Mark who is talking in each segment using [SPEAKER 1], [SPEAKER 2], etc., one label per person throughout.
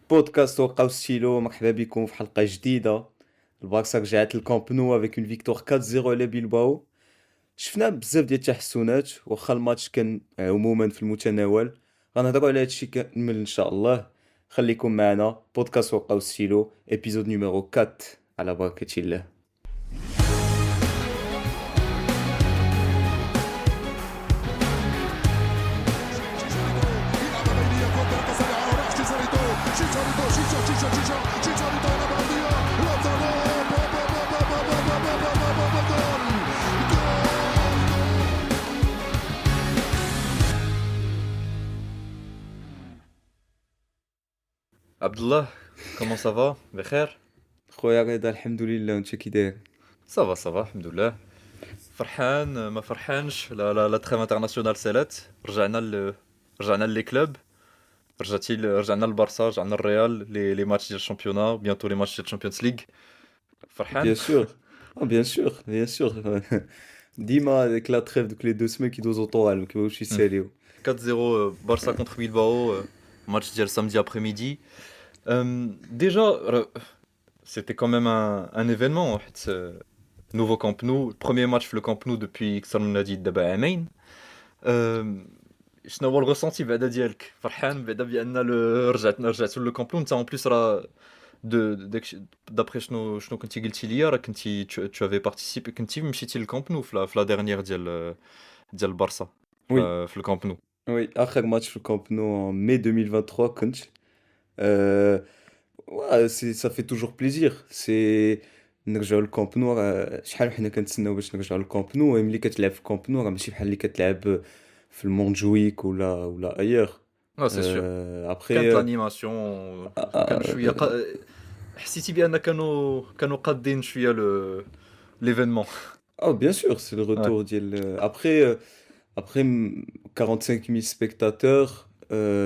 [SPEAKER 1] بودكاست وقع ستيلو، مرحبا بكم في حلقة جديدة. البارسا رجعت للكامب نو افيك اون فيكتوار 4-0 على بيلباو. شفنا بزاف ديال التحسنات، واخا الماتش كان عموما في المتناول. غنهضروا على هادشي كامل ان شاء الله. خليكم معنا، بودكاست وقع ستيلو ابيزود نيميرو 4 على بركة الله.
[SPEAKER 2] Abdullah, comment ça va? بخير؟
[SPEAKER 1] خويا رضا الحمد لله، وانت كي داير؟
[SPEAKER 2] Ça va, alhamdoulilah. فرحان ما فرحانش لا تخيم انترناسيونال سالات رجعنا لي كلوب رجعنا للبارسا رجعنا للريال لي ماتش ديال الشامبيونا بيانتو لي ماتش ديال الشامبيونز ليغ فرحان
[SPEAKER 1] بيان سور. بيان سور بيان سور. ديما ديك لا تريف دوك لي دو سمين كيدوزو طوال مكيبغيوش يساليو.
[SPEAKER 2] 4-0 Barça contre Bilbao match ديال samedi après-midi. Déjà c'était quand même un événement حيت nouveau Camp Nou, premier match في le Camp Nou depuis اكثر من هادي دابا عامين. شنو هو الريسونتي بعدا ديالك فرحان بعدا بان رجعتوا لو كامب نو انت اون بليس راه دابخي شنو كنتي قلتي ليا راه كنتي تو افي بارتيسيبي كنتي مشيتي للكامب نو في لا ديرنيير ديال البارسا
[SPEAKER 1] وي
[SPEAKER 2] في الكامب نو.
[SPEAKER 1] وي اخر ماتش في الكامب نو en mai 2023 كنت. Euh, ouais, ça fait toujours plaisir. C'est نرجعوا للكامب نو، شحال حنا كنتسناو باش نرجعوا للكامب نو. ملي كتلعب في الكامب نو راه ماشي بحال اللي كتلعب في المونجويك ولا ايور.
[SPEAKER 2] اه سي سور كانت
[SPEAKER 1] ابخي
[SPEAKER 2] لانيماسيون كان شويه حسيتي بان كانوا قادين شويه ليفينمون.
[SPEAKER 1] oh bien sûr, c'est le retour ديال après 45 000 spectateurs.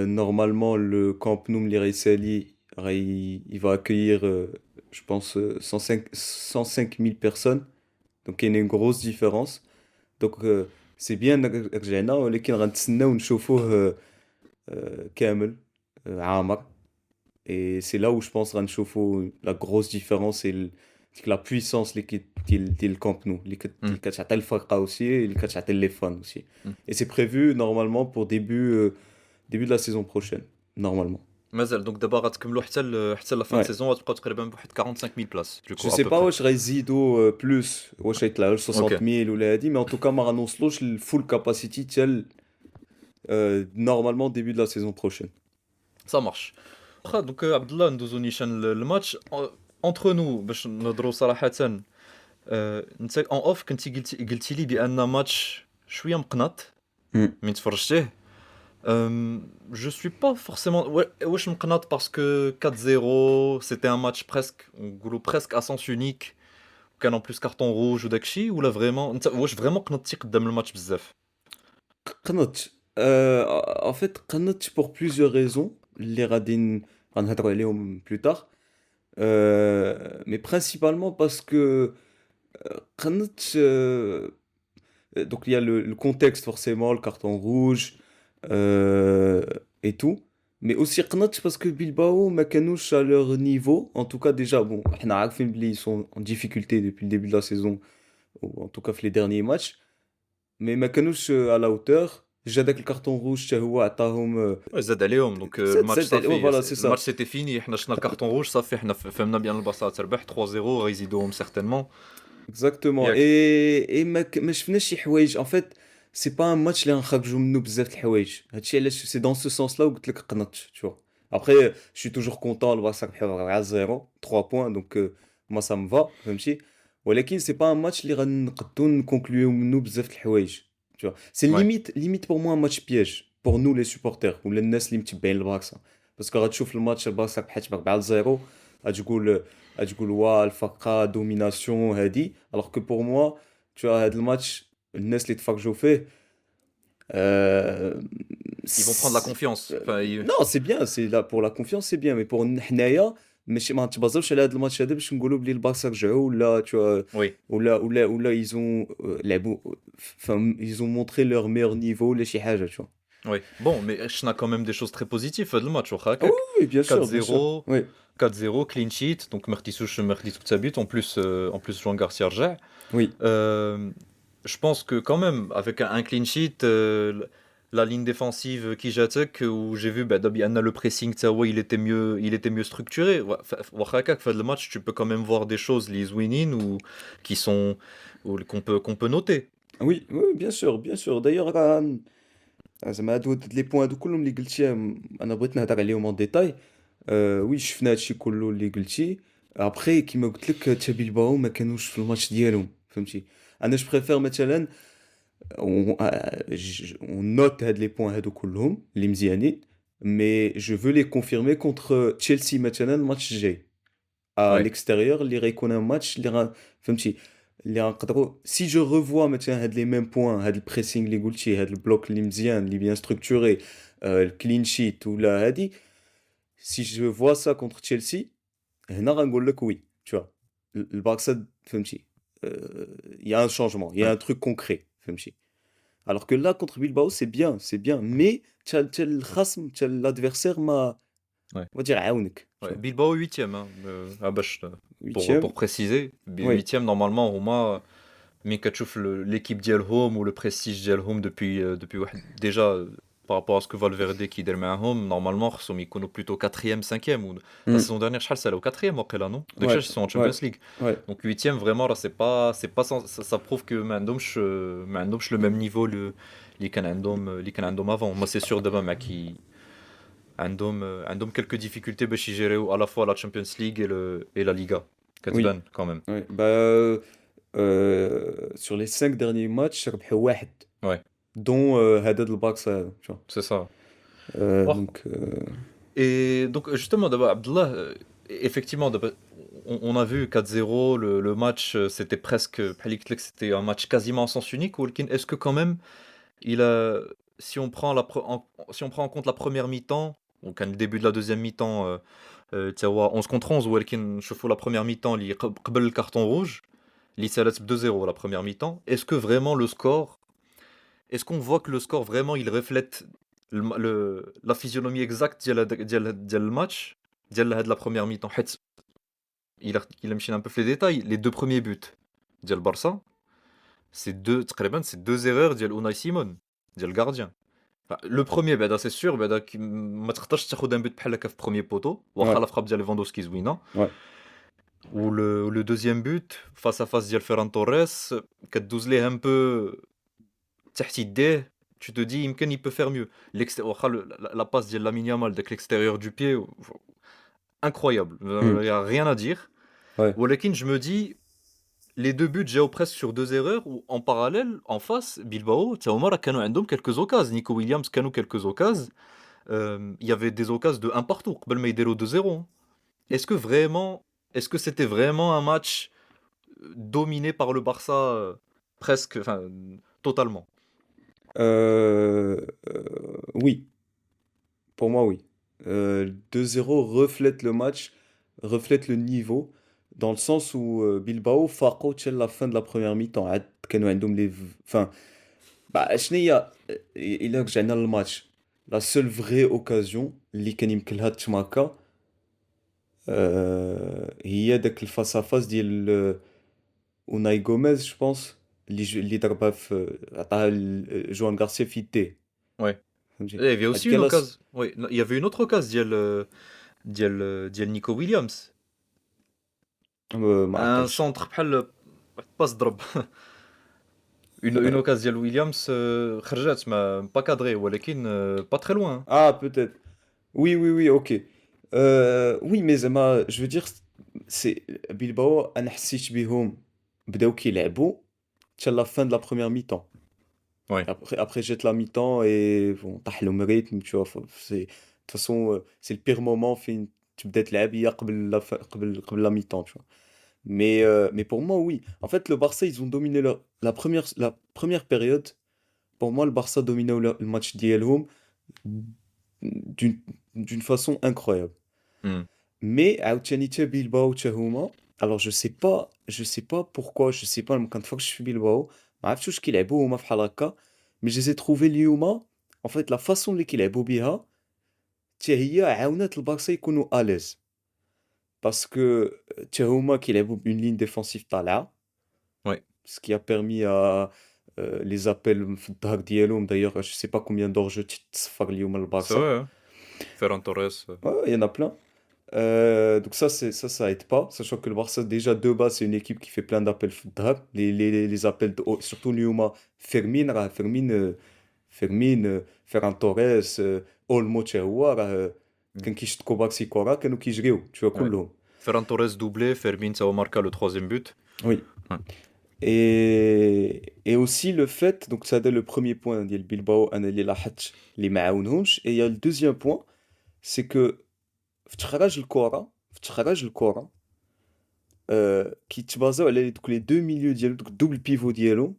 [SPEAKER 1] Normalement le Camp Nou ملي غيسالي il va accueillir je pense 105 000 personnes. Donc il y a une grosse différence. Donc c'est bien رجعنا، ولكن غنتسناو نشوفوه كامل عامر. Et c'est là où je pense غنشوفوا la grosse différence et ديك la puissance ديال الكامب نو اللي كتعطي الفرقة aussi اللي كتعطي les fans aussi. Et c'est prévu normalement pour début de la saison prochaine normalement.
[SPEAKER 2] مازال دونك دابا غتكملوا حتى لا فان
[SPEAKER 1] Ouais.
[SPEAKER 2] سيزون غتبقاو تقريبا بواحد 45000 بلاص
[SPEAKER 1] Je
[SPEAKER 2] دوكو
[SPEAKER 1] sais pas
[SPEAKER 2] ابوبري.
[SPEAKER 1] واش غيزيدوا بلوس، واش غيطلعوا ل 60,000 ولا هادي، mais en tout cas ما غنوصلوش للفول كاباسيتي تال normalement début de la saison prochaine.
[SPEAKER 2] Ça marche. واخا دوك عبد الله ندوزو نيشان الماتش اونتر نو باش نهضروا صراحه. انت اون اوف كنتي قلتي لي بان ماتش شويه مقنط
[SPEAKER 1] Mm.
[SPEAKER 2] من تفرجتيه. Je suis pas forcément واش مقنط باسكو 4-0 c'était un match presque نقولوا presque à sens unique وكان en plus carton rouge وداكشي ولا فريمون انت واش فريمون قنطتي قدام الماتش بزاف؟
[SPEAKER 1] قنطت. En fait قنطت pour plusieurs raisons اللي غنهضروا عليهم plus tard. Mais principalement parce que قنطت. Donc il y a le contexte forcément, le carton rouge et tout. Mais aussi قنطت parce que Bilbao ما كانوش à leur niveau. En tout cas déjà bon, احنا عارفين بلي ils sont en difficulté depuis le début de la saison, ou en tout cas في les derniers matchs. Mais ما كانوش à la hauteur. جا داك الكارتون روج حتى هو عطاهم
[SPEAKER 2] زاد عليهم دونك الماتش
[SPEAKER 1] زاد
[SPEAKER 2] صافي
[SPEAKER 1] فوالا سي سا.
[SPEAKER 2] الماتش سيتي فيني حنا شفنا الكارتون روج صافي حنا فهمنا بيان البارسا تربح 3-0 غيزيدوهم سيغتينمون
[SPEAKER 1] Exactement.
[SPEAKER 2] ياك.
[SPEAKER 1] Et ما شفناش شي حوايج. En fait c'est pas un match اللي غنخرجوا منه بزاف د الحوايج. هادشي علاش سي dans ce sens là où قلت لك قنطت tu vois. Après je suis toujours content le Barça ربحوا على 0 3 points donc moi ça me va فهمتي. ولكن c'est pas un match اللي غنقدو نكونكلويو منه بزاف د الحوايج tu vois. C'est
[SPEAKER 2] Ouais.
[SPEAKER 1] limite pour moi un match piège pour nous les supporters ولا الناس اللي متبعين البارسا. باسكو غتشوف الماتش البارسا ربحت ب 4-0 غتقول واه الفرقة دوميناسيون هادي. alors que pour moi tu vois هاد الماتش الناس اللي تفرجوا فيه
[SPEAKER 2] Ils vont prendre la confiance. Enfin,
[SPEAKER 1] non c'est bien, c'est là pour la confiance c'est bien, mais pour حنايا ماشي ما نتبازوش على هاد الماتش هذا باش نقولوا بلي البارسا رجعوا ولا tu vois
[SPEAKER 2] oui.
[SPEAKER 1] ولا ils ont لعبوا ils ont montré leur meilleur niveau ولا شي حاجه tu vois.
[SPEAKER 2] Oui. Bon, mais je n'ai quand même des choses très positives dans le match.
[SPEAKER 1] Ah oui, oui, bien sûr, bien sûr.
[SPEAKER 2] 4-0,
[SPEAKER 1] Oui,
[SPEAKER 2] 4-0, clean sheet. Donc, Mertissouche, Mertissou Tsabit. En plus, Joan Garcia Arja.
[SPEAKER 1] oui,
[SPEAKER 2] Je pense que quand même, avec un clean sheet, la ligne défensive qui j'attaque, où j'ai vu, bah, le pressing, il était mieux structuré. Oaxaca, fait le match, tu peux quand même voir des choses, les winning, ou qui sont, qu'on peut noter.
[SPEAKER 1] oui, oui, bien sûr, bien sûr. D'ailleurs, زعما هاد لي بوان هادو كلهم اللي قلتيهم انا بغيت نهضر عليهم اون ديتاي. وي شفنا هادشي كله اللي قلتي. ابخي كيما قلت لك تا بيلباو ما كانوش في الماتش ديالهم، فهمتي. انا جو بريفير مثلا اون نوت هاد لي بوان هادو كلهم اللي مزيانين، مي جو فو لي كونفيرمي كونتر تشيلسي مثلا الماتش الجاي à
[SPEAKER 2] Ouais,
[SPEAKER 1] l'extérieur اللي غيكون ان ماتش اللي فهمتي، اللي غنقدروا سي جو ريفوا مثلا هاد لي ميم بوين، هاد البريسينغ اللي قلتي، هاد البلوك اللي مزيان اللي بيان ستركتوري، الكلين شيت ولا هادي، سي جو فوا سا كونتر تشيلسي، هنا غنقول لك وي tu vois. البارسا فهمتي، يا ان شونجمون، يا
[SPEAKER 2] ouais,
[SPEAKER 1] ان تروك كونكري، فهمتي. alors que là contre Bilbao c'est bien mais تا الخصم تا l'adversaire ما
[SPEAKER 2] ouais.
[SPEAKER 1] on va dire عاونك tu
[SPEAKER 2] Ouais,
[SPEAKER 1] vois.
[SPEAKER 2] Bilbao huitième, hein. Bah, pour
[SPEAKER 1] Huitième,
[SPEAKER 2] préciser,
[SPEAKER 1] oui,
[SPEAKER 2] huitième normalement Roma, mais quand tu vois l'équipe d'El Home ou le prestige d'El Home déjà par rapport à ce que Valverde qui est home, normalement ils sont plutôt quatrième, cinquième, ou la
[SPEAKER 1] hmm,
[SPEAKER 2] saison dernière je crois c'est au quatrième après là non, donc
[SPEAKER 1] ouais,
[SPEAKER 2] ils sont en
[SPEAKER 1] ouais,
[SPEAKER 2] Champions League,
[SPEAKER 1] ouais.
[SPEAKER 2] donc huitième vraiment là c'est pas ça prouve que maintenant le même niveau les Canadom avant, moi c'est sûr demain mec qui عندهم quelques difficultés باش يجيريو à la fois la Champions League et la Liga
[SPEAKER 1] Oui,
[SPEAKER 2] كتبان quand même.
[SPEAKER 1] ouais. Bah, sur les 5 derniers matchs, ربحوا واحد
[SPEAKER 2] Ouais,
[SPEAKER 1] dont هدد الباكس هذا tu vois.
[SPEAKER 2] c'est ça. Oh.
[SPEAKER 1] Donc
[SPEAKER 2] Et donc justement d'abord Abdullah, effectivement on a vu 4-0 le match, c'était presque بحال قلت لك c'était un match quasiment à sens unique, ولكن est-ce que quand même il a si on prend si on prend en compte la première mi-temps, donc le début de la deuxième mi-temps, تا هو 11 contre 11 ولكن نشوفوا la première mi-temps اللي قبل le carton rouge l'Israël 2-0 la première mi-temps. Est-ce que vraiment le score, est-ce qu'on voit que le score vraiment il reflète la physionomie exacte ديال le match ديال la première mi-temps حيت il a مشينا un peu في les détails, les deux premiers buts ديال Barça, c'est deux erreurs ديال Unai Simon ديال le gardien. Enfin, le premier c'est sûr ما تقدرش تاخذ un but بحال هكا في premier poteau واخا
[SPEAKER 1] ouais,
[SPEAKER 2] la frappe ديال Lewandowski زوينه.
[SPEAKER 1] ouais.
[SPEAKER 2] Le deuxième but face à face ديال Ferran Torres, كدوز ليه un peu تحت يديه, tu te dis يمكن il peut faire mieux. واخا la passe ديال Lamine Yamal de l'extérieur du pied, incroyable,
[SPEAKER 1] Hmm,
[SPEAKER 2] il y a rien à dire.
[SPEAKER 1] ouais.
[SPEAKER 2] ولكن je me dis les deux buts جاو presque sur deux erreurs, ou en parallèle en face Bilbao تا هما راه كانوا عندهم quelques occasions, Nico Williams كانوا quelques occasions, il y avait des occasions de un partout قبل ما يديروا 2-0. Est-ce que vraiment, est-ce que c'était vraiment un match dominé par le Barça, presque, enfin, totalement?
[SPEAKER 1] Oui, pour moi oui. 2-0 reflète le match, reflète le niveau, dans le sens où Bilbao فاقوا حتى la fin de la première mi-temps عاد كانوا عندهم les enfin bah شنو هي إلا رجعنا للماتش، la seule vraie occasion اللي كان يمكن لها تماركا هي داك الفاس ا فاس ديال اوناي غوميز جو بونس، اللي ضربها في عطاها جوان غارسيا في يديه،
[SPEAKER 2] Ouais.
[SPEAKER 1] فهمتي.
[SPEAKER 2] Et il y avait aussi
[SPEAKER 1] هذيك
[SPEAKER 2] une
[SPEAKER 1] لاس
[SPEAKER 2] occasion. Oui, il y avait une autre occasion ديال Nico Williams.
[SPEAKER 1] ما
[SPEAKER 2] Un
[SPEAKER 1] عقلتش.
[SPEAKER 2] centre بحال passe drop. Une occasion ديال Williams, خرجت ما pas cadré ولكن pas très loin, hein.
[SPEAKER 1] Ah peut-être. Oui oui oui ok. Oui mais زعما je veux dire c'est Bilbao انا حسيت بهم بداو كيلعبوا حتى la fin de la première mi-temps.
[SPEAKER 2] Ouais.
[SPEAKER 1] Après jette la mi-temps et bon طاح لهم rythme tu vois. C'est de toute façon c'est le pire moment فين تبدا تلعب هي قبل la fin قبل la mi-temps tu vois. Mais pour moi oui. En fait le Barça ils ont dominé la première période. Pour moi le Barça dominait le match ديالهم d'une d'une façon incroyable.
[SPEAKER 2] Hmm.
[SPEAKER 1] Mais عاوتاني حتى بيلباو حتى هما. Alors je sais pas pourquoi, je sais pas كنت فاكر في بيلباو ما عرفتش واش كيلعبوا هما بحال هكا. Mais je les ai trouvés اليوم en fait la façon اللي كيلعبوا بيها حتى هي عاونات البارسا يكونوا اليز باسكو حتى هما كيلعبوا بون لين ديفونسيف طالعه
[SPEAKER 2] Ouais.
[SPEAKER 1] ce qui a permis à les appels في الظهر ديالهم d'ailleurs je sais pas combien d'hors-jeu تصفر اليوم
[SPEAKER 2] C'est
[SPEAKER 1] البارسا.
[SPEAKER 2] vrai, hein. Ferran Torres.
[SPEAKER 1] Ouais, il y en a plein. Donc ça aide pas, sachant que le Barça déjà de base c'est une équipe qui fait plein d'appels في الظهر les appels surtout اليوم فيرمين راه فيرمين فيران توريس اولمو حتى هو راه كان كيشد كوبارسي كورة كانوا كيجريو تشوف
[SPEAKER 2] Ouais.
[SPEAKER 1] كلهم.
[SPEAKER 2] Ferran Torres doublé, Fermin ça marqué le troisième but.
[SPEAKER 1] Oui.
[SPEAKER 2] Ouais.
[SPEAKER 1] Et aussi le fait, donc ça donne le premier point ديال Bilbao انا اللي لاحظت اللي ما عاونهمش. Et il y a le deuxième point, c'est que في تخرج الكرة كيتبازاو على دوك لي دو ميليو ديالو دوك الدوبل بيفو ديالهم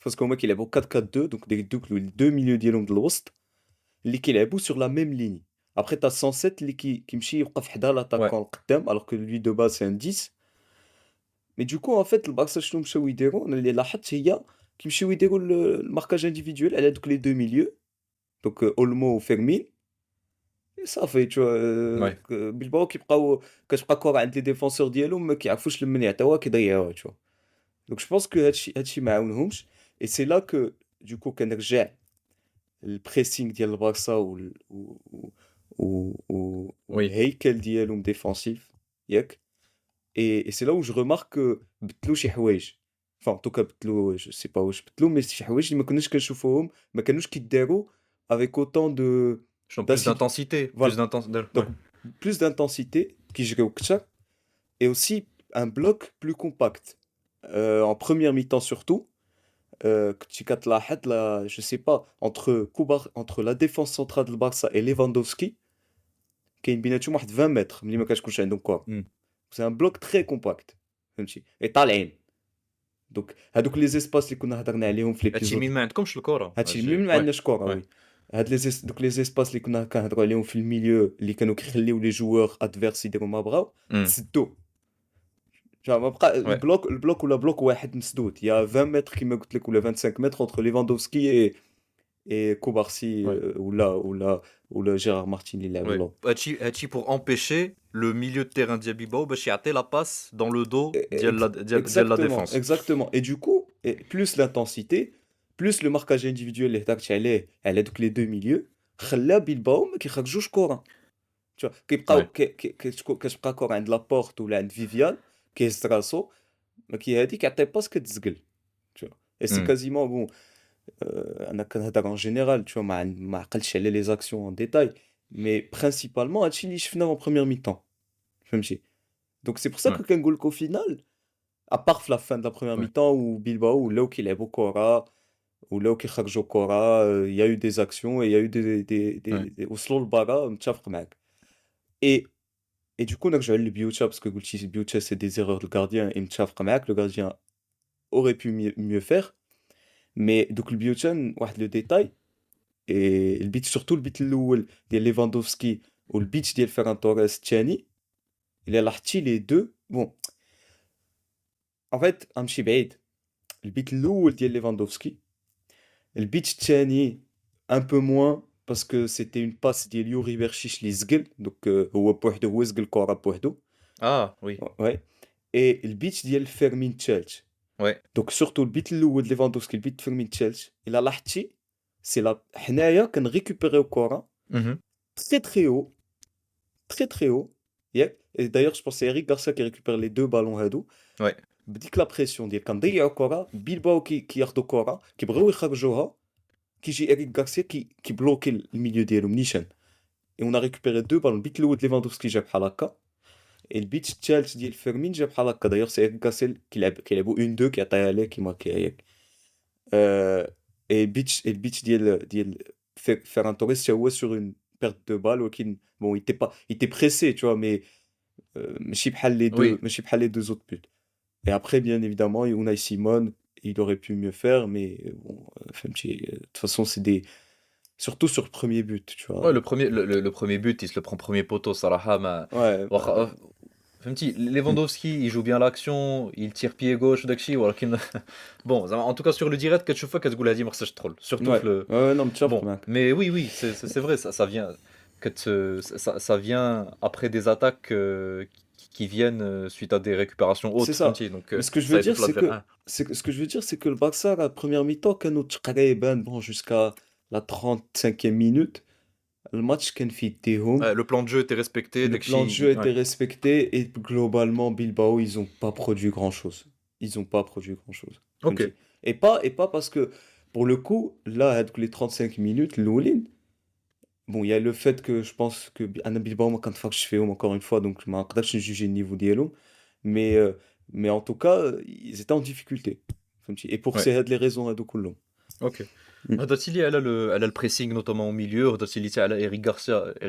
[SPEAKER 1] باسكو هما كيلعبوا 4-4-2 دونك دوك لي دو ميليو ديالهم د الوسط اللي كيلعبوا سور لا ميم ليني. ابخي تا 107 اللي كيمشي يوقف حدا
[SPEAKER 2] Ouais.
[SPEAKER 1] لاتاكون القدام الوغ كو لوي دو باز سي ان 10. مي دوكو ان فيت البارسا شنو مشاو يديروا انا اللي لاحظت هي كيمشيو يديروا الماركاج انديفيدويل على دوك لي دو ميليو دونك اولمو وفيرمين صافي
[SPEAKER 2] Ouais.
[SPEAKER 1] بيلباو كتبقى كرة عند لي ديفونسور ديالهم ما كيعرفوش لمن يعطيوها كيضيعوها تشوف. دونك جو بونس كو هادشي ما عاونهمش. اي سي لا كو دوكو كنرجع البريسينغ ديال البارسا
[SPEAKER 2] Oui.
[SPEAKER 1] والهيكل ديالهم ديفونسيف ياك. اي سي لا و جو ريمارك بدلوا شي حوايج فان توكا بدلوا جو سي با واش بدلوا مي شي حوايج اللي ما كناش كنشوفوهم ما كانوش كيداروا افيك اوتون دو
[SPEAKER 2] Plus d'intensité. Plus
[SPEAKER 1] Voilà.
[SPEAKER 2] d'intensité.
[SPEAKER 1] Donc, plus d'intensité qui joue au Kcha et aussi un bloc plus compact. En première mi-temps surtout, je sais pas, entre la défense centrale du Barça et Lewandowski, qui est une binatchoum 20 mètres, ملي ما كتكونش عندهم كرة.
[SPEAKER 2] Mm.
[SPEAKER 1] C'est un bloc très compact. فهمتي؟ et طالعين. Donc هادوك les espaces اللي كنا هضرنا عليهم في
[SPEAKER 2] هادشي
[SPEAKER 1] l'épisode
[SPEAKER 2] مين ما عندكمش الكرة.
[SPEAKER 1] هادشي مين ما عندناش كرة
[SPEAKER 2] Ouais.
[SPEAKER 1] وي. هاد دوك لي زيسباس اللي كنا كنهضروا عليهم في الميليو اللي كانوا كيخليو لي جوور ادفيرس يديروا ما بغاو
[SPEAKER 2] Mm.
[SPEAKER 1] تسدوا ما بقى
[SPEAKER 2] Ouais.
[SPEAKER 1] البلوك ولا بلوك واحد مسدود يا 20 متر كيما قلت لك ولا 25 متر entre ليفاندوفسكي et كوبارسي
[SPEAKER 2] Ouais.
[SPEAKER 1] ولا جيرار مارتين اللي لعبوا
[SPEAKER 2] Ouais.
[SPEAKER 1] له.
[SPEAKER 2] هادشي pour empêcher le milieu de terrain ديال Bilbao باش يعطي la passe dans le dos ديال la défense.
[SPEAKER 1] Exactement. Et du coup, plus l'intensité, plus le marquage individuel اللي هضرت على دوك لي دو ميليو خلى بيلباو ما كيخرجوش كره. Tu vois, كيبقاو
[SPEAKER 2] Ouais.
[SPEAKER 1] كتبقى كره عند لابورت ولا عند فيفيان كيهز راسو ما هذيك يعطي باس كتزقل. Tu vois. Et c'est
[SPEAKER 2] Mm.
[SPEAKER 1] quasiment bon. انا كنهضر en général, tu vois, ما عقلتش على les actions en détail, mais principalement هادشي اللي شفناه en première mi-temps. فهمتي. Donc c'est pour ça
[SPEAKER 2] Ouais.
[SPEAKER 1] que كنقول لك au final à part la fin de la première
[SPEAKER 2] Ouais.
[SPEAKER 1] mi-temps où Bilbao ولاو كيلعبوا كرة ولاو كيخرجوا كرة il y a eu des actions et il y a eu
[SPEAKER 2] Ouais.
[SPEAKER 1] وصلوا للبارا متفق معاك. Et du coup نرجعوا للبيوتا parce que قلتي البيوتا c'est des erreurs de gardien et متفق معاك le gardien aurait pu mieux faire. Mais دوك البيوتا واحد لو ديتاي et البيت surtout البيت الاول ديال ليفاندوفسكي والبيت ديال فيران توريس الثاني الا لاحظتي لي دو بون en fait غنمشي بعيد. البيت الاول ديال ليفاندوفسكي البيت الثاني ان بو موان باسكو سيتي اون باس ديال يوري بيرشيش اللي زقل دونك هو بوحدو هو زقل الكره بوحدو.
[SPEAKER 2] Ah oui.
[SPEAKER 1] وي اي البيت ديال فيرمين تشالت
[SPEAKER 2] Ouais.
[SPEAKER 1] دونك سورتو البيت الاول ليفاندوفسكي البيت فيرمين تشالت الا لاحظتي سي لا حنايا كنريكوبيريو الكره
[SPEAKER 2] Mhm.
[SPEAKER 1] très haut très haut ياك. et d'ailleurs je pense c'est Eric Garcia qui récupère les deux ballons هادو
[SPEAKER 2] Ouais.
[SPEAKER 1] بديك لا بريسيون ديال كنضيعوا الكره بيلباو كياخذوا الكره كيبغيو يخرجوها كيجي إريك غارسيا كيبلوكي الميليو ديالهم نيشان. اي اون ريكوبيري دو بالون البيت الاول ليفاندوفسكي جاب بحال هكا البيت الثالث ديال فيرمين جاب بحال هكا. دايوغ سي إريك غارسيا كيلعبوا اون دو كيعطيها ليه كيما ياك. اي البيت ديال فيران توريس تا هو سور اون بيرت دو بال ولكن بون يتي بريسي تو مي ماشي بحال لي دو
[SPEAKER 2] Oui.
[SPEAKER 1] ماشي بحال لي دو زوت بوت. Et après, bien évidemment, Unai Simon, il aurait pu mieux faire, mais bon, de toute façon, c'est des. Surtout sur le premier but, tu vois.
[SPEAKER 2] Ouais, le premier but, il se le prend premier poteau, Sarah.
[SPEAKER 1] Ouais,
[SPEAKER 2] واخا فهمتي
[SPEAKER 1] Mm.
[SPEAKER 2] ليفاندوفسكي يجو بيان لاكسيون يتير بيي غوش وداكشي ولكن بون زعما ان توكا سور لو ديريكت كتشوفها كتقول هذه ما خصهاش تدخل سورتو
[SPEAKER 1] Ouais,
[SPEAKER 2] في لو
[SPEAKER 1] ouais, non, متفق
[SPEAKER 2] bon
[SPEAKER 1] معك.
[SPEAKER 2] mais oui oui c'est vrai ça vient ça vient après des attaques qui viennent suite à des récupérations
[SPEAKER 1] C'est
[SPEAKER 2] hautes
[SPEAKER 1] ça.
[SPEAKER 2] فهمتي donc
[SPEAKER 1] Mais ce que je
[SPEAKER 2] ça
[SPEAKER 1] veux
[SPEAKER 2] a été
[SPEAKER 1] dire,
[SPEAKER 2] في l'adver
[SPEAKER 1] ce que je veux dire, c'est que le Barça, la première mi-temps, quand nous تقريبا bon jusqu'à la 35e minute, le match كان فيه يديهم.
[SPEAKER 2] le plan de jeu était respecté
[SPEAKER 1] Le plan de
[SPEAKER 2] داكشي
[SPEAKER 1] jeu était
[SPEAKER 2] ouais
[SPEAKER 1] respecté et globalement, Bilbao, ils ont pas produit grand-chose. Ils ont pas produit grand-chose.
[SPEAKER 2] ok
[SPEAKER 1] فهمتي. Et pas parce que, pour le coup, là, avec les 35 minutes, l'Oulin, bon, il y a le fait que je pense que Anna Bilbao, moi, quand je fais encore une fois, donc je m'en juger le niveau d'Yellow. Mais, euh, mais en tout cas, ils étaient en difficulté. فهمتي. Et pour
[SPEAKER 2] ouais
[SPEAKER 1] ces les raisons, هادو كلهم.
[SPEAKER 2] ok
[SPEAKER 1] Mm.
[SPEAKER 2] هدرتي elle a le pressing notamment au milieu هدرتي لي على Eric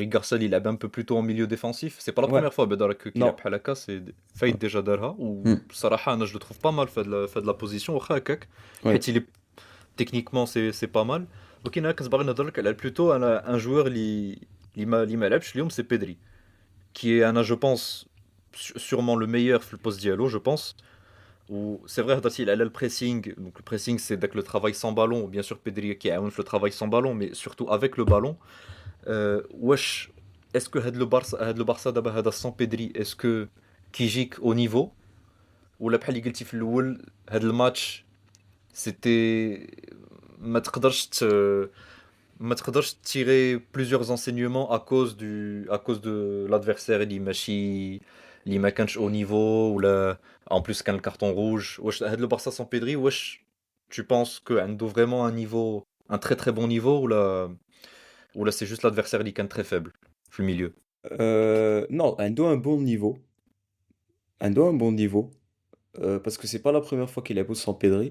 [SPEAKER 2] Garcia il a un peu plus tôt en milieu défensif c'est pas la
[SPEAKER 1] Ouais,
[SPEAKER 2] première fois بدارك qu'il a
[SPEAKER 1] non.
[SPEAKER 2] بحال هكا c'est فايت ديجا دارها
[SPEAKER 1] Mm.
[SPEAKER 2] وبصراحة انا je le trouve pas mal في هاد la position واخا هكاك
[SPEAKER 1] Ouais.
[SPEAKER 2] حيت il est techniquement c'est pas mal ولكن انا كنت باغي نهضر لك على plutôt un joueur اللي ما لعبش اليوم c'est Pedri qui est انا je pense sûrement le meilleur في البوست ديالو je pense ou c'est vrai هضرتي على le pressing donc le pressing c'est داك le travail sans ballon bien sûr Pedri كيعاون في le travail sans ballon mais surtout avec le ballon واش est-ce que هاد le Barça دابا هذا sans Pedri est-ce que كيجيك au niveau ولا بحال اللي قلتي في الاول هاد الماتش سيتي ما تقدرش ما تقدرش tirer plusieurs enseignements à cause de l'adversaire اللي ما كانش au niveau ولا en plus كان le carton rouge واش هاد le Barça sans Pedri واش tu penses que عنده vraiment un niveau un très très bon niveau ولا c'est juste l'adversaire اللي كان très faible في milieu
[SPEAKER 1] Non, Endo a un bon niveau. Endo a un bon niveau. Parce que c'est pas la première fois qu'il a bossé sans Pedri.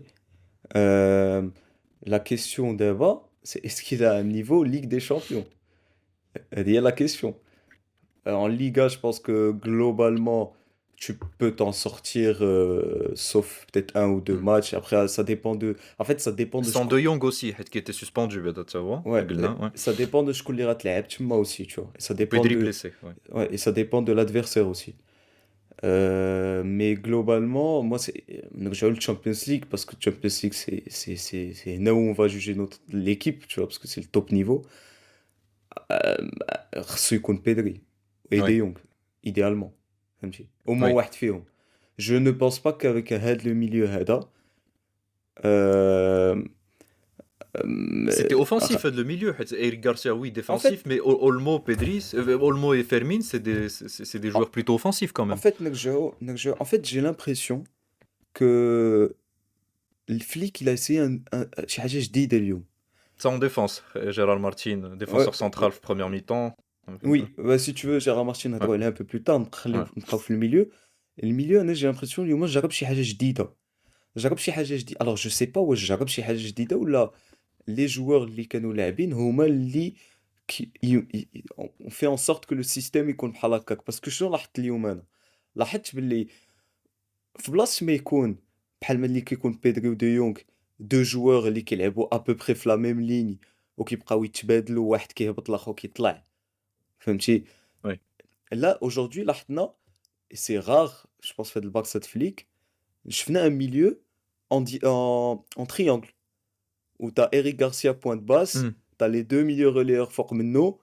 [SPEAKER 1] Euh, la question d'abord, c'est est-ce qu'il a un niveau Ligue des Champions? Il y a la question. En Liga, je pense que globalement, tu peux t'en sortir, sauf peut-être un ou deux
[SPEAKER 2] Hmm.
[SPEAKER 1] matchs. Après, ça dépend de. En fait, ça dépend de.
[SPEAKER 2] sans De Jong aussi qui était suspendu بعدا تا هو
[SPEAKER 1] Ouais,
[SPEAKER 2] قلنا ouais
[SPEAKER 1] ça dépend de ce qu'on lira moi aussi, tu vois. Et ça dépend
[SPEAKER 2] Pedri
[SPEAKER 1] de.
[SPEAKER 2] blessé ouais
[SPEAKER 1] Ouais, et ça dépend de l'adversaire aussi. Mais globalement, moi, c'est j'ai le Champions League parce que Champions League, c'est là où on va juger l'équipe, tu vois, parce que c'est le top niveau. خصو يكون بيدري et De
[SPEAKER 2] ouais
[SPEAKER 1] Jong, idéalement. فهمتي. Au moins
[SPEAKER 2] ouais
[SPEAKER 1] واحد فيهم. Je ne pense pas qu'avec هاد le milieu هذا euh,
[SPEAKER 2] C'était
[SPEAKER 1] euh,
[SPEAKER 2] offensif le milieu. Eric Garcia, oui,
[SPEAKER 1] en
[SPEAKER 2] défensif,
[SPEAKER 1] fait,
[SPEAKER 2] mais Olmo, Pedri, Olmo et Fermin, c'est des
[SPEAKER 1] en,
[SPEAKER 2] joueurs plutôt offensifs quand
[SPEAKER 1] en
[SPEAKER 2] même.
[SPEAKER 1] fait, en fait, j'ai l'impression que le flic, il a essayé شي حاجة جديدة اليوم.
[SPEAKER 2] Ça en défense. Gérard Martin,
[SPEAKER 1] Ouais,
[SPEAKER 2] défenseur central première mi-temps.
[SPEAKER 1] oui, bah, si tu veux, Gérard Martin
[SPEAKER 2] Ouais,
[SPEAKER 1] هضروا عليها un peu plus tard,
[SPEAKER 2] ouais.
[SPEAKER 1] نبقاو في الميليو. الميليو انا j'ai l'impression اليوم جرب شي حاجة جديدة. جرب شي حاجة جديدة. Alors je sais pas واش جرب شي حاجة جديدة ولا les joueurs اللي كانوا لاعبين هما اللي on fait en sorte que le système يكون بحال هكاك. parce que شنو لاحظت اليوم انا؟ لاحظت باللي في بلاصة ما يكون بحال ملي كيكون بيدري ودو يونغ دو جوار اللي كيلعبوا ابوبري في لا ميم ليني وكيبقاو يتبادلوا واحد كيهبط الاخر كيطلع فهمتي.
[SPEAKER 2] Ouais.
[SPEAKER 1] Là aujourd'hui لاحظنا et c'est rare je pense في هاد الباكس de flic شفنا un milieu en triangle où t'as Eric Garcia pointe basse,
[SPEAKER 2] Hmm.
[SPEAKER 1] t'as les deux milieux relayeurs فوق منه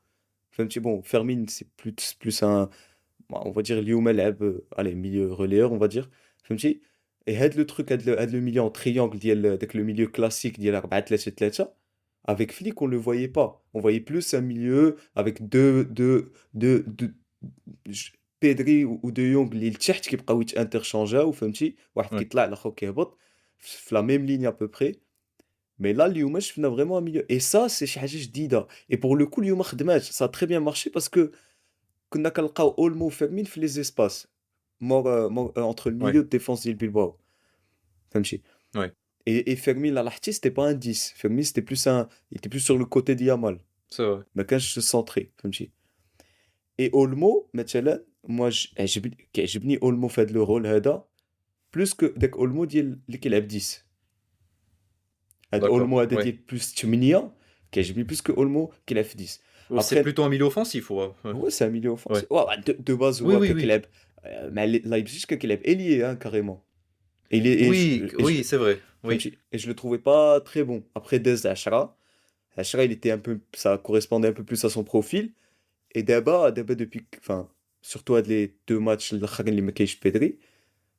[SPEAKER 1] فهمتي. Bon Fermin c'est plus un on va dire اليوم لعب allez milieu relayeur on va dire فهمتي. et هاد le truc هاد le milieu en triangle ديال داك le milieu classique ديال 4-3-3 avec Flick on le voyait pas, on voyait plus un milieu avec deux Pedri ou De Jong اللي لتحت كيبقاو يتانترشانجاو فهمتي. واحد
[SPEAKER 2] Ouais.
[SPEAKER 1] كيطلع الاخر كيهبط في la même ligne à peu près. Mais là اليوم شفنا vraiment un milieu et ça c'est شي حاجه جديده et pour le coup اليوم خدمات ça a très bien marché parce que كنا كنلقاو اولمو وفيرمين في لي زيسباس entre le
[SPEAKER 2] Ouais.
[SPEAKER 1] milieu de défense ديال بيلباو فهمتي.
[SPEAKER 2] Ouais.
[SPEAKER 1] et Fermin là l'artiste c'était pas un 10. Fermin c'était plus un il était plus sur le côté d'Yamal
[SPEAKER 2] C'est vrai.
[SPEAKER 1] ما كانش centré فهمتي. et اولمو مثلا moi كيعجبني اولمو في هذا لو رول هذا plus que داك اولمو ديال اللي كيلعب 10. هاد
[SPEAKER 2] D'accord.
[SPEAKER 1] اولمو هذا
[SPEAKER 2] Ouais.
[SPEAKER 1] ديال بلوس 8 كيعجبني plus que اولمو كيلعب في 10.
[SPEAKER 2] C'est
[SPEAKER 1] après
[SPEAKER 2] plutôt un milieu offensif, ouais. Ouais.
[SPEAKER 1] هو سي ان ميليو
[SPEAKER 2] Ouais.
[SPEAKER 1] اوفونسيف de base
[SPEAKER 2] Oui,
[SPEAKER 1] هو
[SPEAKER 2] oui, oui.
[SPEAKER 1] كيلعب Mais Leipzig كان كيلعب ailier hein, carrément. Et
[SPEAKER 2] Oui, oui, c'est vrai. Oui.
[SPEAKER 1] et je le trouvais pas très bon. Après Dez Ashra, Ashra il était un peu, ça correspondait un peu plus à son profil. Et d'abord depuis, enfin, surtout à les deux matchs اللي ما كاينش Pedri,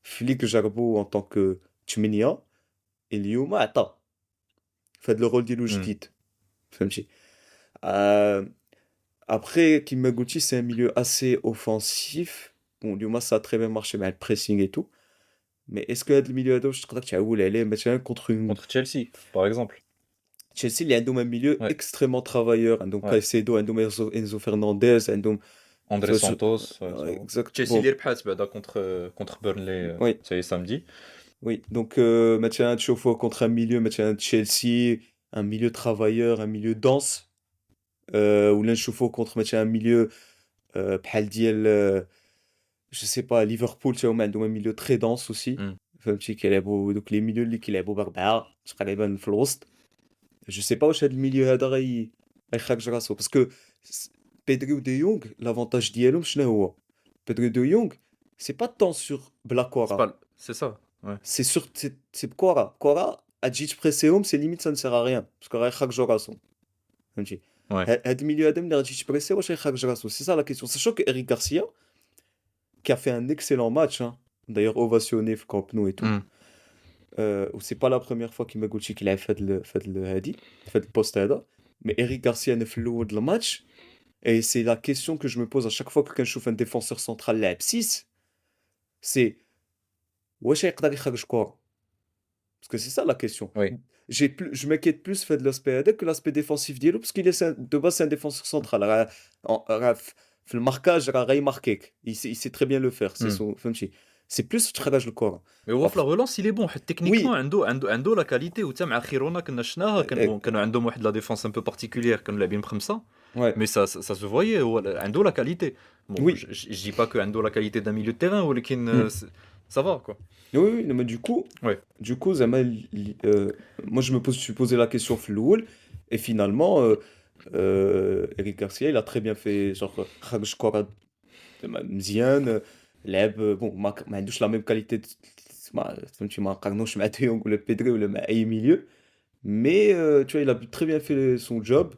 [SPEAKER 1] Flick جربو en tant que تمنية اليوم عطى في هذا الرول ديالو
[SPEAKER 2] Hmm.
[SPEAKER 1] جديد فهمتي. Euh, Après Kimaguchi c'est un milieu assez offensif. Bon اليوم ça a très bien marché مع le pressing et tout. Mais est-ce que هذا الميليو هذا واش تقدر تعول عليه مثلا contre une
[SPEAKER 2] Contre Chelsea, par exemple.
[SPEAKER 1] Chelsea اللي عندهم un milieu
[SPEAKER 2] Ouais,
[SPEAKER 1] extrêmement travailleur عندهم
[SPEAKER 2] ouais.
[SPEAKER 1] Caicedo عندهم Enzo Fernandez عندهم
[SPEAKER 2] André Santos, ouais, ça va.
[SPEAKER 1] exact
[SPEAKER 2] Chelsea
[SPEAKER 1] bon
[SPEAKER 2] اللي ربحات بعدا contre Burnley,
[SPEAKER 1] oui.
[SPEAKER 2] ça y est, samedi.
[SPEAKER 1] Oui, donc مثلا تشوفوا contre un milieu مثلا Chelsea, un milieu travailleur, un milieu dense, ولا نشوفوا contre مثلا un milieu بحال ديال je sais pas ليفربول تا هما عندهم un milieu très dense aussi.
[SPEAKER 2] Hmm.
[SPEAKER 1] فهمتي كيلعبوا دوك لي milieux اللي كيلعبوا بأربعة تقريبا في الوسط. Je sais pas واش هاد الميليو هذا غيخرج راسو باسكو بيدري و دي يونغ l'avantage ديالهم شنو هو؟ بيدري و دي يونغ c'est pas tant sur بلا
[SPEAKER 2] C'est
[SPEAKER 1] كورة.
[SPEAKER 2] pas... C'est ça, ouais.
[SPEAKER 1] C'est sûr, c'est Quora. Quora, à Jitch Preseum, c'est limite, ça ne sert à rien. Parce qu'il y a chaque jour à son. فهمتي.
[SPEAKER 2] Ouais.
[SPEAKER 1] هاد milieu Adam اللي غادي تبريسي واش غيخرج راسو c'est ça la question, sachant que Eric Garcia qui a fait un excellent match hein, d'ailleurs ovationné في Camp Nou et tout
[SPEAKER 2] Hmm.
[SPEAKER 1] ou c'est pas la première fois qu'il m'a قلت qu'il a fait le هادي fait le poste هذا mais Eric Garcia في الاول de le match et c'est la question que je me pose à chaque fois que كنشوف un défenseur central لاعب 6 c'est واش يقدر يخرج كورة. Parce que c'est ça la question.
[SPEAKER 2] Oui.
[SPEAKER 1] Je m'inquiète plus fait de l'aspect هذاك que l'aspect défensif ديالو parce qu'il est de base c'est un défenseur central راه في الماركاج راه غيماركيك il sait très bien le faire c'est
[SPEAKER 2] Hmm.
[SPEAKER 1] son فهمتي. C'est plus تخرج الكرة.
[SPEAKER 2] Mais هو في لا relance il est bon حيت تكنيكمون
[SPEAKER 1] Oui,
[SPEAKER 2] عنده لا كاليتي وتا مع خيرونا كنا شفناها كانوا عندهم واحد لا ديفونس ان بو بارتيكولير كانوا لاعبين بخمسه
[SPEAKER 1] ouais,
[SPEAKER 2] مي ça se voyait هو عنده لا كاليتي bon
[SPEAKER 1] oui.
[SPEAKER 2] je dis pas que عنده la qualité d'un milieu de terrain ولكن
[SPEAKER 1] Hmm.
[SPEAKER 2] ça va quoi.
[SPEAKER 1] Oui, oui, non, mais
[SPEAKER 2] Ouais.
[SPEAKER 1] du coup, زعما moi je suis posé la question في الأول et finalement Eric Garcia il a très bien fait genre خرج كرة مزيان لعب بون ما عندوش لا ميم كاليتي ما فهمتي ما نقارنوش مع ديونغ ولا بيدري ولا مع اي milieu mais tu vois il a très bien fait son job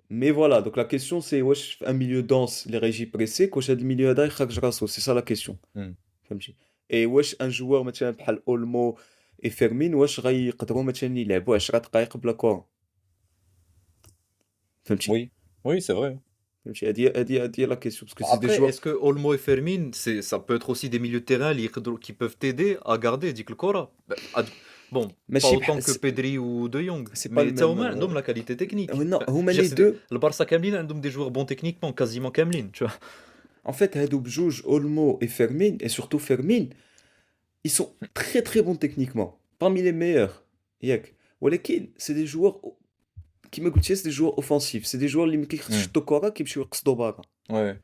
[SPEAKER 1] mais voilà donc la question c'est واش un milieu dense اللي غيجي بريسي واش هذا الميليو هذا يخرج راسو c'est ça la question
[SPEAKER 2] Hmm.
[SPEAKER 1] فهمتي et واش ان joueur مثلا بحال اولمو et فيرمين واش غيقدروا مثلا يلعبوا 10 دقائق بلا كورة فهمتي
[SPEAKER 2] Oui, oui, c'est vrai.
[SPEAKER 1] فهمتي هذه la question parce que c'est des
[SPEAKER 2] Après,
[SPEAKER 1] joueurs
[SPEAKER 2] est-ce que Olmo et Fermin, ça peut être aussi des milieux de terrain qui peuvent t'aider à garder Dick Cora? Bon, pas
[SPEAKER 1] ماشي
[SPEAKER 2] autant que
[SPEAKER 1] بحال
[SPEAKER 2] Pedri ou De Jong,
[SPEAKER 1] c'est pas
[SPEAKER 2] mais
[SPEAKER 1] le
[SPEAKER 2] tu au
[SPEAKER 1] même
[SPEAKER 2] moins عندهم la qualité technique.
[SPEAKER 1] non
[SPEAKER 2] Enfin,
[SPEAKER 1] هما
[SPEAKER 2] je veux
[SPEAKER 1] les
[SPEAKER 2] dire,
[SPEAKER 1] deux
[SPEAKER 2] le Barça Kamlin عندهم des joueurs bons techniquement, quasiment Kamlin, tu vois.
[SPEAKER 1] en fait هادو بجوج Olmo et Fermin et surtout Fermin ils sont très très bons techniquement parmi les meilleurs ياك ولكن c'est des joueurs كيما قلتي c'est des joueurs offensifs c'est des joueurs اللي ما كيشدوا الكره كيمشيو يقصدوا برا
[SPEAKER 2] Ouais.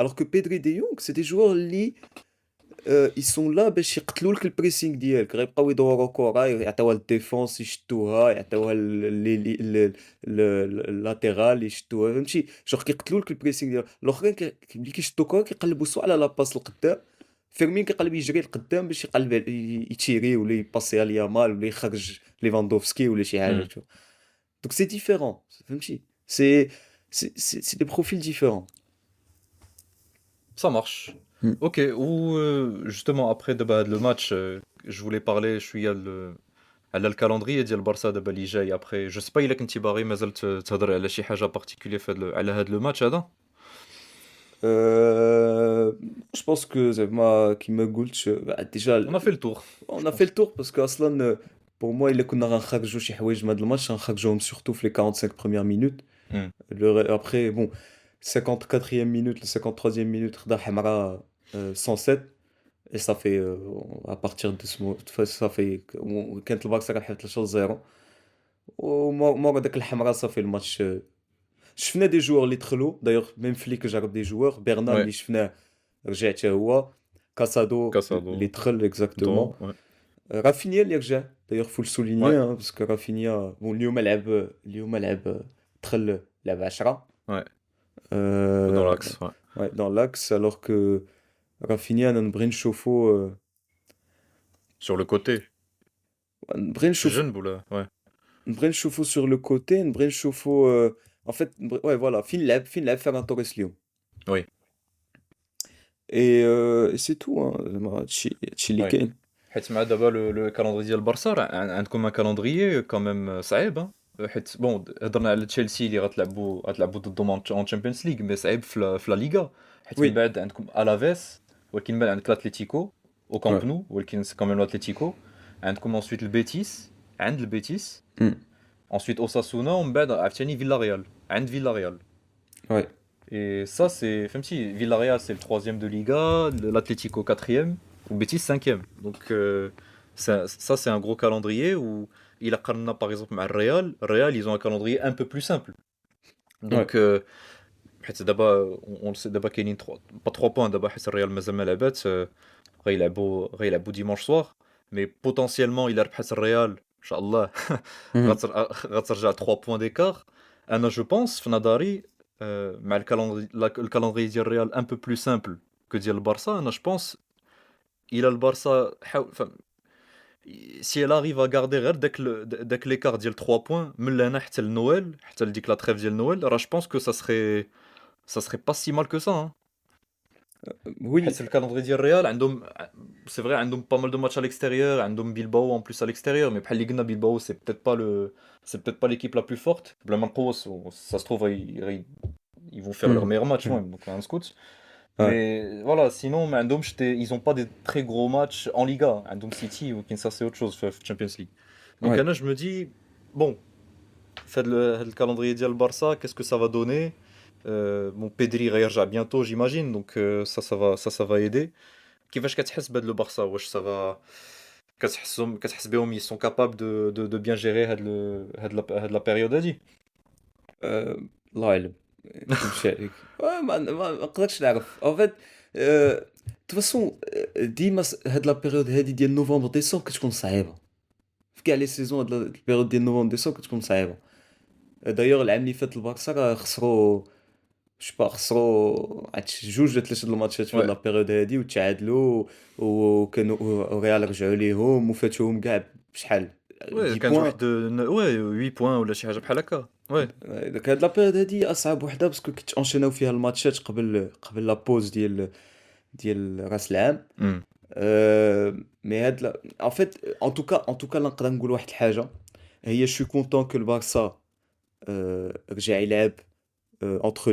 [SPEAKER 1] alors que Pedri et De Jong c'est des joueurs اللي ils sont là باش يقتلوا لك البريسينغ ديالك غيبقاو يدوروا كره يعطيوها للديفونس يشدوها يعطيوها اللاتيرال يشدوها فهمتي جوغ كيقتلوا لك البريسينغ ديالك الاخرين ملي كيشدوا كره كيقلبوا سوا على لاباس القدام فيرمين كيقلب يجري القدام باش يقلب يتيري ولا يباسي على يامال ولا يخرج ليفاندوفسكي ولا شي حاجه
[SPEAKER 2] Hmm.
[SPEAKER 1] donc c'est différent فهمتي c'est des profils différents.
[SPEAKER 2] Ça marche.
[SPEAKER 1] Hmm.
[SPEAKER 2] Ok, ou justement après le match, je voulais parler, je suis على الكالندري ديال البارسا دابا اللي جاي ابخي جو سي با الا كنتي باغي مازال تهضر على شي حاجه بارتيكولير على هذا لو ماتش هذا.
[SPEAKER 1] Je pense que زعما كيما قلت déjà
[SPEAKER 2] On a fait le tour,
[SPEAKER 1] on
[SPEAKER 2] je
[SPEAKER 1] a fait le
[SPEAKER 2] pense.
[SPEAKER 1] tour parce que اصلا pour moi الا كنا غنخرجوا شي حوايج من هذا الماتش غنخرجوهم surtout في les 45 premières minutes.
[SPEAKER 2] Hmm.
[SPEAKER 1] Après bon 54e minute la 53e minute خدا حمراء 107 et ça fait à partir de ce moment ça fait كانت البارسا ربحت 3-0 ومورا داك الحمراء صافي الماتش شفنا دي جوار اللي دخلوا دايوغ ميم فليك جرب دي جوار برنال
[SPEAKER 2] Ouais,
[SPEAKER 1] اللي شفناه رجع حتى هو كاسادو اللي
[SPEAKER 2] Casado,
[SPEAKER 1] دخل اكزاكتومون
[SPEAKER 2] Do, ouais.
[SPEAKER 1] رافينيا اللي رجع دايوغ فول
[SPEAKER 2] Ouais,
[SPEAKER 1] سولينيي باسكو رافينيا بون اليوم لعب دخل لعب 10
[SPEAKER 2] ouais, dans
[SPEAKER 1] euh,
[SPEAKER 2] l'axe, ouais.
[SPEAKER 1] ouais, dans l'axe alors que رافينيا انا نبغي نشوفو
[SPEAKER 2] Sur le côté.
[SPEAKER 1] نبغي نشوف
[SPEAKER 2] Jeune Boula, ouais.
[SPEAKER 1] نبغي نشوفو sur le côté نبغي نشوفو en fait ouais voilà فين لعب فيران توريس اليوم
[SPEAKER 2] Oui,
[SPEAKER 1] et c'est tout hein زعما هادشي اللي
[SPEAKER 2] oui.
[SPEAKER 1] كاين.
[SPEAKER 2] حيت مع دابا le calendrier ديال البارسا راه عندكم un calendrier quand même صعيب حيت بون هضرنا على تشيلسي اللي غتلعبوا ضدهم en Champions League مي صعيب في لا ليغا حيت من
[SPEAKER 1] Oui,
[SPEAKER 2] بعد عندكم الافيس ولكن من بعد عندك الاتليتيكو او
[SPEAKER 1] ouais.
[SPEAKER 2] كامب نو ولكن سي كوميم الاتليتيكو عندكم ensuite البيتيس عند البيتيس
[SPEAKER 1] Hmm.
[SPEAKER 2] ensuite اوساسونا ومن بعد عاوتاني فيلا ريال.
[SPEAKER 1] Ouais,
[SPEAKER 2] Et ça, c'est. Femsi, Villarreal, c'est le troisième de Liga, l'Atlético quatrième, ou Betis cinquième. Donc, ça, c'est un gros calendrier où il a Karna, par exemple, avec Real, ils ont un calendrier un peu plus simple.
[SPEAKER 1] ouais,
[SPEAKER 2] Donc, حيت دابا on le sait دابا كاينين pas 3 points دابا حيت الريال مازال ما لعبات غيلعبوا dimanche soir mais potentiellement il ربحت الريال ان شاء الله
[SPEAKER 1] Mhm.
[SPEAKER 2] غترجع 3 points d'écart. انا جو بونس في نظري مع الكالندري ديال الريال un peu plus simple que ديال البارسا انا جو بونس الى البارسا si elle arrive à garder غير داك l'écart ديال 3 points من لهنا حتى لنويل حتى لديك لا تريف ديال نويل راه je pense que ça serait pas si mal que ça hein.
[SPEAKER 1] Oui,
[SPEAKER 2] حيت الكالندري ديال الريال عندهم سي فري عندهم pas mal de matchs à l'extérieur عندهم بيلباو en plus à l'extérieur mais بحال اللي قلنا بيلباو c'est peut-être pas l'équipe la plus forte بلا ما نقوص ça se trouve ils vont faire leur
[SPEAKER 1] Mhm.
[SPEAKER 2] meilleur match
[SPEAKER 1] Mhm.
[SPEAKER 2] donc un scout
[SPEAKER 1] Ouais,
[SPEAKER 2] mais voilà sinon ما عندهمش ils ont pas des très gros matchs en Liga عندهم City ou ça c'est autre chose في Champions League donc
[SPEAKER 1] ouais.
[SPEAKER 2] انا je me dis bon هاد الكالندري ديال البارسا qu'est-ce que ça va donner. Bon Pedri غيرجع bientôt j'imagine donc ça va aider. كيفاش كتحس بهاد لو بارسا واش سافا كتحس بهم ils sont capables de bien gérer هاد لا بيريود هادي.
[SPEAKER 1] الله اعلم نمشي عليك ما نقدرش نعرف en fait de toute façon ديما هاد لا بيريود هادي ديال نوفمبر ديسمبر كتكون صعيبه في كاع لي سيزون هاد البيريود ديال نوفمبر ديسمبر كتكون صعيبه. دايوغ العام اللي فات البارسا راه خسروا خسروا عرفت جوج ولا ثلاثه د الماتشات في هاد
[SPEAKER 2] Ouais,
[SPEAKER 1] لا بيريود هادي وتعادلوا وكانوا ريال رجعوا ليهم وفاتوهم كاع بشحال
[SPEAKER 2] ouais
[SPEAKER 1] 10
[SPEAKER 2] كانت
[SPEAKER 1] بوان.
[SPEAKER 2] واحد ouais 8 points ولا شي حاجه بحال هكا. Ouais,
[SPEAKER 1] داك هاد لابيريود هادي اصعب وحده باسكو كنت انشيناو فيها الماتشات قبل لا بوز ديال راس العام.
[SPEAKER 2] hmm.
[SPEAKER 1] مي هاد ان فيت ان توكا نقدر نقول واحد الحاجه هي شو كونطون كو البارسا رجع يلعب اونتر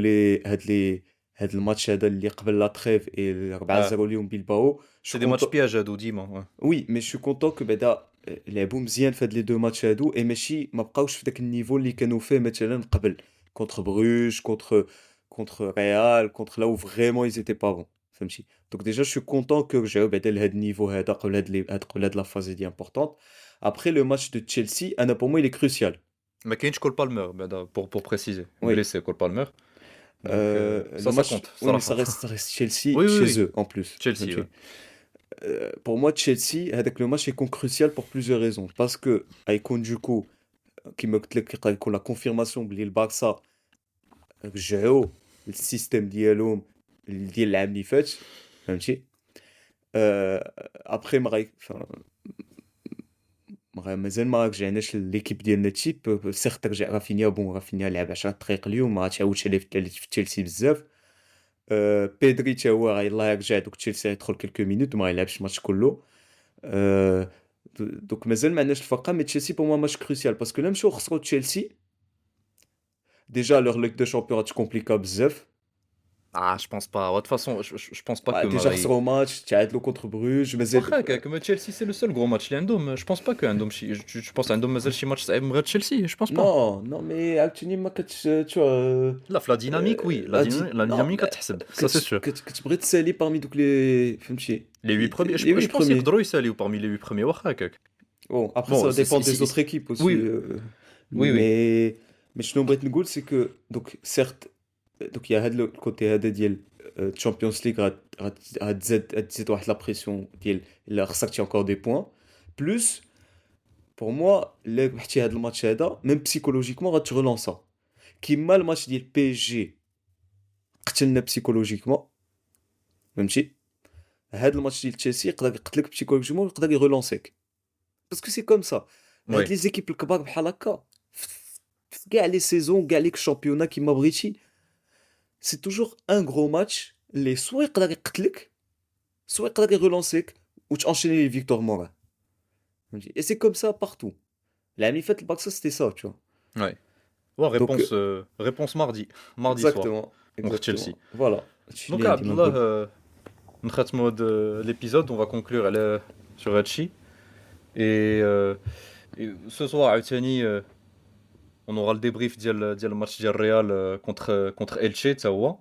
[SPEAKER 1] هاد الماتش هذا اللي قبل لا تريف اي 4-0
[SPEAKER 2] Ah,
[SPEAKER 1] اليوم بيلباو شو
[SPEAKER 2] c'est des matchs
[SPEAKER 1] كونطون.
[SPEAKER 2] pièges هادو ديما ouais.
[SPEAKER 1] وي مي شو كونطون كو بعدا لعبوا مزيان في هاد لي دو ماتش هادو اي ماشي ما بقاوش في داك النيفو اللي كانوا فيه مثلا قبل كونتر بروج كونتر ريال كونتر لا و فريمون ايز ايتي با بون فهمتي. دونك ديجا شو كونطون كو رجعوا بعدا لهاد النيفو هذا قبل هاد لا فاز دي امبورطونط. ابري لو ماتش دو تشيلسي انا بور مو il est crucial.
[SPEAKER 2] ما كاينش كول بالمر بعدا pour préciser
[SPEAKER 1] Oui,
[SPEAKER 2] blessé كول بالمر donc
[SPEAKER 1] le
[SPEAKER 2] ça
[SPEAKER 1] match,
[SPEAKER 2] compte
[SPEAKER 1] oui, mais ça
[SPEAKER 2] صراحه.
[SPEAKER 1] reste, ça reste Chelsea
[SPEAKER 2] Oui oui
[SPEAKER 1] chez
[SPEAKER 2] oui
[SPEAKER 1] eux en plus.
[SPEAKER 2] Chelsea
[SPEAKER 1] فهمتي.
[SPEAKER 2] ouais.
[SPEAKER 1] Pour moi, Chelsea, avec le match est crucial pour plusieurs raisons. Parce que, avec du coup, qui me dit la confirmation que le Barça joue le système ديالهم ديال العام اللي فات فهمتي. après مازال ما رجعناش ليكيب ديالنا تشيب سيغ ترجع رافينيا بون رافينيا لعب 10 دقائق اليوم ما تعاودش عليه في تشيلسي بزاف. بيدري تا هو يلاه يرجع دوك تشيلسي يدخل كلكو مينوت ما يلعبش الماتش كله. آه، دوك مازال ما عندناش الفرقه مي تشيلسي بور موا ماتش كروسيال باسكو لا مشاو خسروا تشيلسي ديجا لور ليغ دو شامبيون غاتكومبليكا بزاف.
[SPEAKER 2] Ah je pense pas ouais, de toute façon je pense pas que
[SPEAKER 1] ديجا
[SPEAKER 2] Marai.
[SPEAKER 1] خسروا ماتش تعادلوا كونتر بروج مازال.
[SPEAKER 2] واخا هكاك ما تشيلسي سي لو سول غرو ماتش اللي عندهم جو بونس با كو عندهم شي جو بونس عندهم مازال شي ماتش صعيب من غير تشيلسي جو بونس با.
[SPEAKER 1] نو نو مي عاوتاني ما كتش تو
[SPEAKER 2] لا في لا ديناميك وي لا
[SPEAKER 1] نو
[SPEAKER 2] ديناميك كتحسب سا سي سور.
[SPEAKER 1] كتبغي تسالي بارمي دوك لي فهمتي
[SPEAKER 2] Les 8 premiers,
[SPEAKER 1] لي وي
[SPEAKER 2] je pense
[SPEAKER 1] بروميي.
[SPEAKER 2] يقدروا يساليو parmi les 8 premiers واخا هكاك.
[SPEAKER 1] Bon, après,
[SPEAKER 2] Bon,
[SPEAKER 1] ça dépend des autres équipes aussi.
[SPEAKER 2] oui, oui, oui.
[SPEAKER 1] Mais je n'oublie pas c'est que, donc, certes, donc, il y a le côté de Champions League à la pression, il a ressorti encore des points. Plus, pour moi, le match, même psychologiquement, tu relances ça. Qui mal le match du PSG, قتلنا psychologiquement. فهمتي. هاد الماتش ديال تشيلسي يقدر يقتلك بشي كره جمهور يقدر يريلونسيك باسكو سي كوم سا هاد
[SPEAKER 2] وي
[SPEAKER 1] لي زيكيب الكبار بحال هكا في كاع لي سيزون كاع ليك الشامبيونا كيما بغيتي سي توجور ان غرو ماتش اللي سوا يقدر يقتلك سوا يقدر يريلونسيك وتانشيني لي فيكتور مورا فهمتي اي سي كوم سا بارتو العام اللي فات البارسا سيتي سا تو
[SPEAKER 2] وي هو
[SPEAKER 1] دونك
[SPEAKER 2] réponse mardi soir
[SPEAKER 1] اكزاكتومون
[SPEAKER 2] contre Chelsea.
[SPEAKER 1] اكزاكتومون فوالا هادشي
[SPEAKER 2] Donc
[SPEAKER 1] اللي عندي ما نقول
[SPEAKER 2] Abdullah, نختموا هاد l'épisode, on va conclure على sur هادشي. Et ce soir عاوتاني on aura le débrief ديال الماتش ديال الريال contre Elche تا هو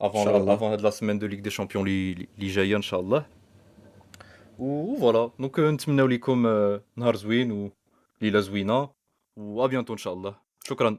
[SPEAKER 1] ان
[SPEAKER 2] avant
[SPEAKER 1] شاء الله
[SPEAKER 2] avant هاد لا semaine de Ligue des Champions اللي جايه ان شاء الله. وفوالا دونك نتمناو لكم نهار زوين وليله زوينه و à bientôt ان شاء الله. شكرا.